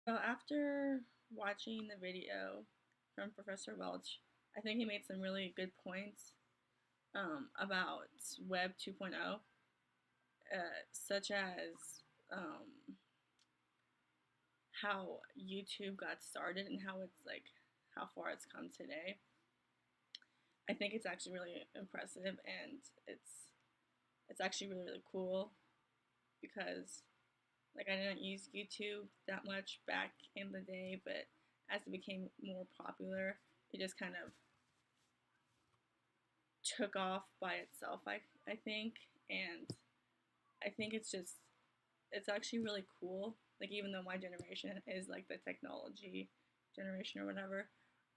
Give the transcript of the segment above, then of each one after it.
So after watching the video from Professor Welch, I think he made some really good points about Web 2.0, such as how YouTube got started and how it's like how far it's come today. I think it's actually really impressive and it's actually really cool because like I didn't use YouTube that much back in the day, but as it became more popular, it just kind of took off by itself, I think. And I think it's actually really cool. Like, even though my generation is like the technology generation or whatever,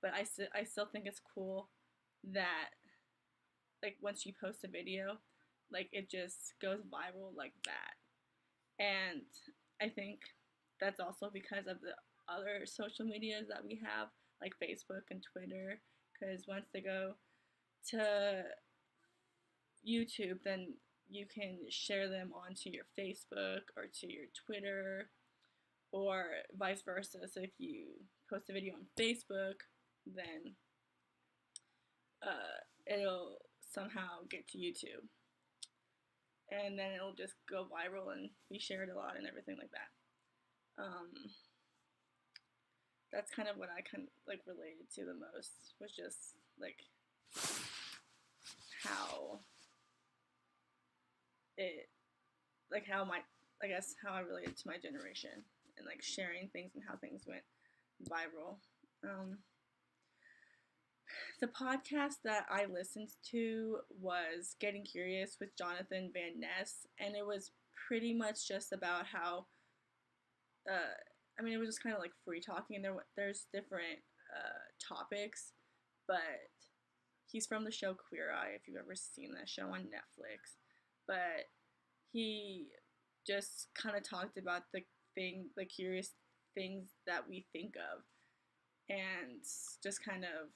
but I still think it's cool that, like, once you post a video, like, it just goes viral like that. And I think that's also because of the other social medias that we have, like Facebook and Twitter, because once they go to YouTube, then you can share them onto your Facebook or to your Twitter or vice versa. So if you post a video on Facebook, then it'll somehow get to YouTube. And then it'll just go viral and be shared a lot and everything like that. That's kind of what I kind of like related to the most, was just like how it like how my I guess how I related to my generation and like sharing things and how things went viral. Um, the podcast that I listened to was Getting Curious with Jonathan Van Ness, and it was pretty much just about how, uh, I mean, it was just kind of like free talking. There's different topics, but he's from the show Queer Eye, if you've ever seen that show on Netflix. But he just kind of talked about the curious things that we think of, and just kind of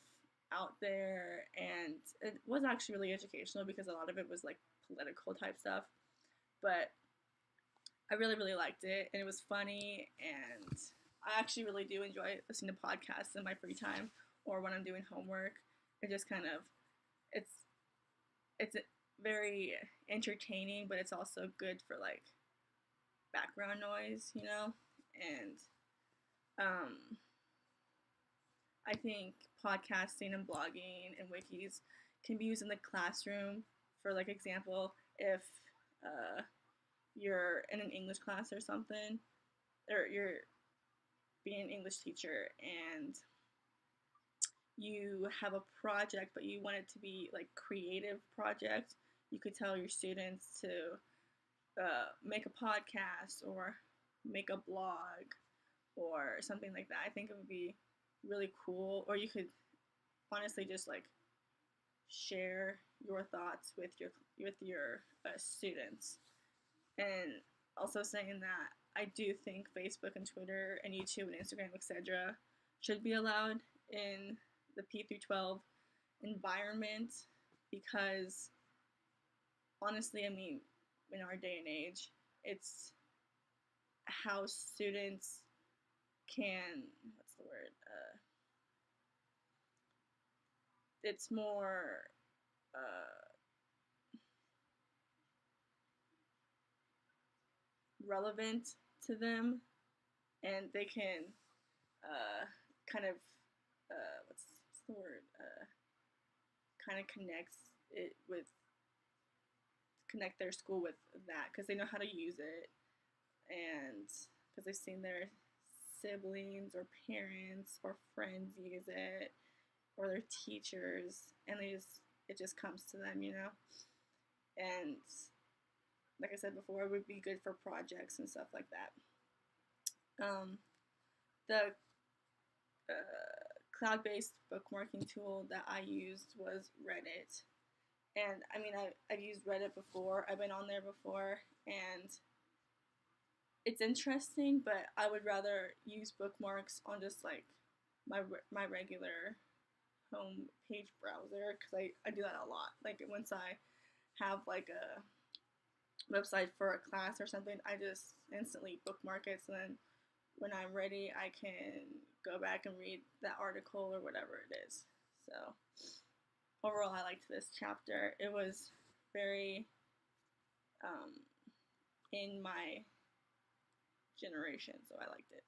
out there. And it was actually really educational because a lot of it was like political type stuff. But I really liked it, and it was funny, and I actually really do enjoy listening to podcasts in my free time or when I'm doing homework. It just kind of it's it's very entertaining, but it's also good for like background noise, you know? And um, I think podcasting and blogging and wikis can be used in the classroom. For like example, if uh, you're in an English class or something, or you're being an English teacher and you have a project but you want it to be like creative project, you could tell your students to make a podcast or make a blog or something like that. I think it would be really cool. Or you could honestly just like share your thoughts with your students. And also saying that I do think Facebook and Twitter and YouTube and Instagram, etc., should be allowed in the P through 12 environment because honestly, I mean, in our day and age, it's how students can, what's the word, it's more uh, relevant to them, and they can kind of what's the word, kind of connect their school with that because they know how to use it, and because they've seen their siblings or parents or friends use it or their teachers, and it just comes to them, you know. And like I said before, it would be good for projects and stuff like that. um, the cloud-based bookmarking tool that I used was Reddit. And I mean, I've used Reddit before. I've been on there before, and it's interesting. But I would rather use bookmarks on just like my regular home page browser because I do that a lot. Like once I have like a website for a class or something, I just instantly bookmark it. So then when I'm ready, I can go back and read that article or whatever it is. So overall, I liked this chapter. It was very um, in my generation, so I liked it.